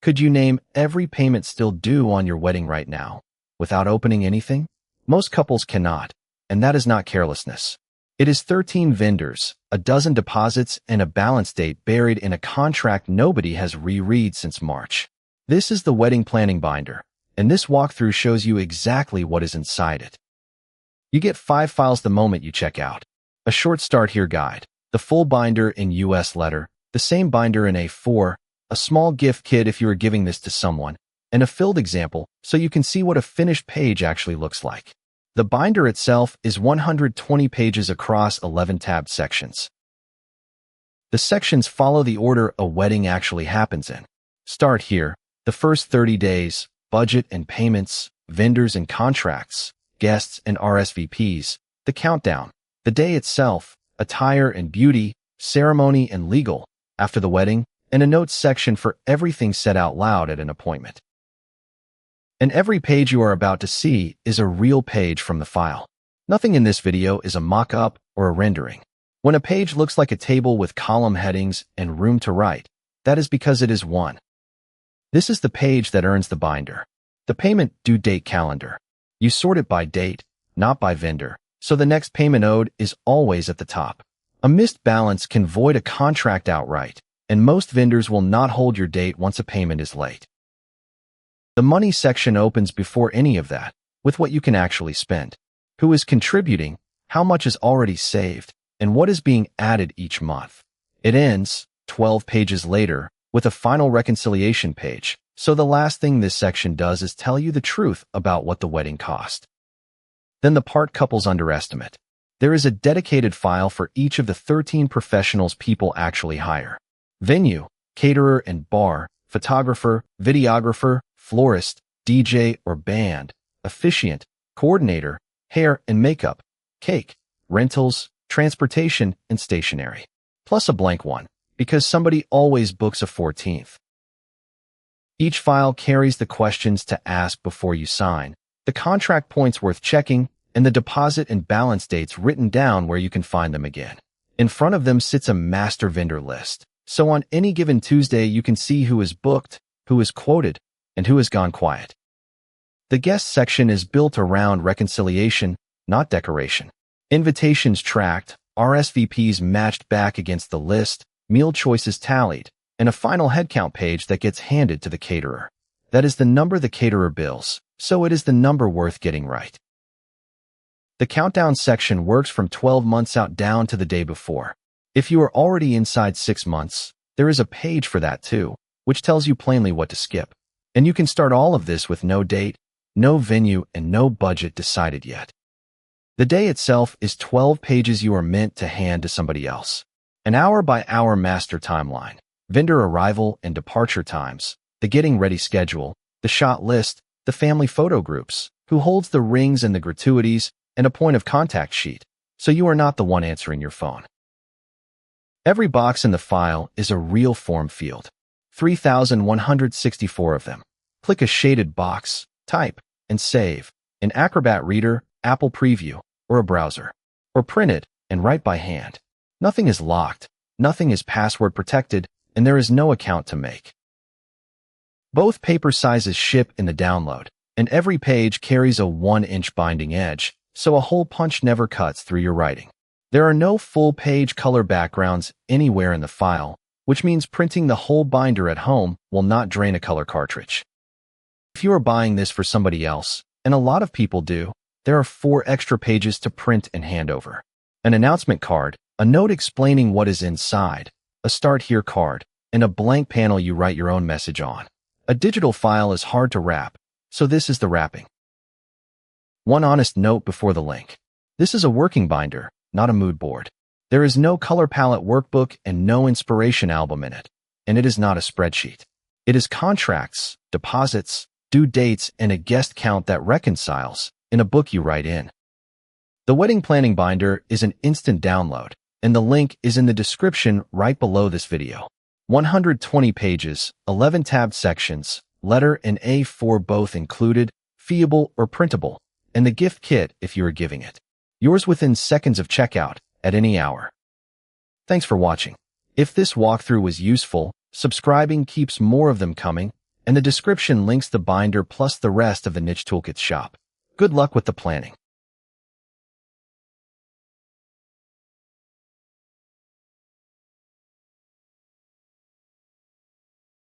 Could you name every payment still due on your wedding right now without opening anything? Most couples cannot, and that is not carelessness. It is 13 vendors, a dozen deposits, and a balance date buried in a contract nobody has reread since March. This is the wedding planning binder, and this walkthrough shows you exactly what is inside it. You get 5 files the moment you check out. A short start here guide, the full binder in US letter, the same binder in A4, a small gift kit if you are giving this to someone, and a filled example so you can see what a finished page actually looks like. The binder itself is 120 pages across 11 tabbed sections. The sections follow the order a wedding actually happens in. Start here, the first 30 days, budget and payments, vendors and contracts, guests and RSVPs, the countdown, the day itself, attire and beauty, ceremony and legal, after the wedding, and a notes section for everything said out loud at an appointment. And every page you are about to see is a real page from the file. Nothing in this video is a mock-up or a rendering. When a page looks like a table with column headings and room to write, that is because it is one. This is the page that earns the binder. The payment due date calendar. You sort it by date, not by vendor, so the next payment owed is always at the top. A missed balance can void a contract outright, and most vendors will not hold your date once a payment is late. The money section opens before any of that, with what you can actually spend, who is contributing, how much is already saved, and what is being added each month. It ends, 12 pages later, with a final reconciliation page, so the last thing this section does is tell you the truth about what the wedding cost. Then the part couples underestimate. There is a dedicated file for each of the 13 professionals people actually hire. Venue, caterer and bar, photographer, videographer, florist, DJ or band, officiant, coordinator, hair and makeup, cake, rentals, transportation, and stationery. Plus a blank one, because somebody always books a 14th. Each file carries the questions to ask before you sign, the contract points worth checking, and the deposit and balance dates written down where you can find them again. In front of them sits a master vendor list, so on any given Tuesday you can see who is booked, who is quoted, and who has gone quiet. The guest section is built around reconciliation, not decoration. Invitations tracked, RSVPs matched back against the list, meal choices tallied, and a final headcount page that gets handed to the caterer. That is the number the caterer bills, so it is the number worth getting right. The countdown section works from 12 months out down to the day before. If you are already inside 6 months, there is a page for that too, which tells you plainly what to skip. And you can start all of this with no date, no venue, and no budget decided yet. The day itself is 12 pages you are meant to hand to somebody else. An hour-by-hour master timeline, vendor arrival and departure times, the getting ready schedule, the shot list, the family photo groups, who holds the rings and the gratuities, and a point of contact sheet, so you are not the one answering your phone. Every box in the file is a real form field. 3,164 of them. Click a shaded box, type, and save, in Acrobat Reader, Apple Preview, or a browser. Or print it and write by hand. Nothing is locked, nothing is password protected, and there is no account to make. Both paper sizes ship in the download, and every page carries a 1-inch binding edge, so a hole punch never cuts through your writing. There are no full-page color backgrounds anywhere in the file, which means printing the whole binder at home will not drain a color cartridge. If you are buying this for somebody else, and a lot of people do, there are 4 extra pages to print and hand over. An announcement card, a note explaining what is inside, a Start Here card, and a blank panel you write your own message on. A digital file is hard to wrap, so this is the wrapping. One honest note before the link. This is a working binder, not a mood board. There is no color palette workbook and no inspiration album in it, and it is not a spreadsheet. It is contracts, deposits, due dates, and a guest count that reconciles in a book you write in. The wedding planning binder is an instant download, and the link is in the description right below this video. 120 pages, 11 tabbed sections, letter and A4 both included, Fillable or Printable, and the gift kit if you are giving it. Yours within seconds of checkout, at any hour. Thanks for watching. If this walkthrough was useful, subscribing keeps more of them coming, and the description links the binder plus the rest of the NicheToolkits shop. Good luck with the planning.